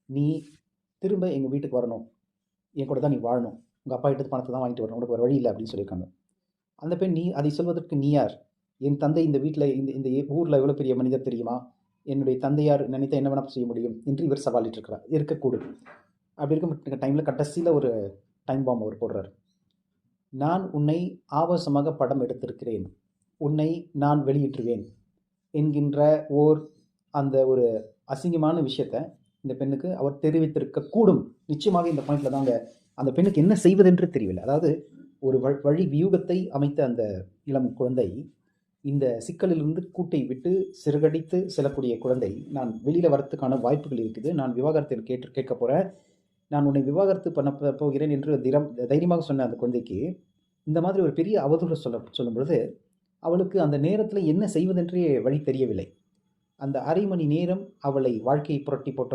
நீ திரும்ப எங்கள் வீட்டுக்கு வரணும், என் கூட தான் நீ வாழணும், உங்கள் அப்பா கிட்ட பணத்தை தான் வாங்கிட்டு வரணும், உனக்கு ஒரு வழி இல்லை அப்படின்னு சொல்லியிருக்காங்க. அந்த பெண், நீ அதை சொல்வதற்கு நீ யார்? என் தந்தை இந்த வீட்டில் இந்த இந்த ஊரில் எவ்வளோ பெரிய மனிதர் தெரியுமா? என்னுடைய தந்தையார் நினைத்த என்ன வேணால் செய்ய முடியும் என்று இவர் சவாலிட்டு இருக்கிறார், இருக்கக்கூடும். அப்படி இருக்க டைமில் கடைசியில் ஒரு டைம் பாம் அவர் போடுறார். நான் உன்னை ஆபாசமாக படம் எடுத்திருக்கிறேன், உன்னை நான் வெளியிட்டுருவேன் என்கின்ற அந்த ஒரு அசிங்கமான விஷயத்தை இந்த பெண்ணுக்கு அவர் தெரிவித்திருக்க கூடும். நிச்சயமாக இந்த பாயிண்ட்ல தாங்க அந்த பெண்ணுக்கு என்ன செய்வதென்று தெரியவில்லை. அதாவது ஒரு வழி வியூகத்தை அமைத்த அந்த இளம் குழந்தை இந்த சிக்கலிலிருந்து கூட்டை விட்டு சிறுகடித்து செல்லக்கூடிய குழந்தை, நான் வெளியில் வரத்துக்கான வாய்ப்புகள் இருக்குது, நான் விவாகரத்தில் கேட்க போகிறேன், நான் உன்னை விவாகரத்து பண்ண போகிறேன் என்று தைரியமாக சொன்ன அந்த குழந்தைக்கு இந்த மாதிரி ஒரு பெரிய அவதூறு சொல்லும் பொழுது அவளுக்கு அந்த நேரத்தில் என்ன செய்வதென்றே வழி தெரியவில்லை. அந்த அரை மணி நேரம் அவளை வாழ்க்கையை புரட்டி போட்ட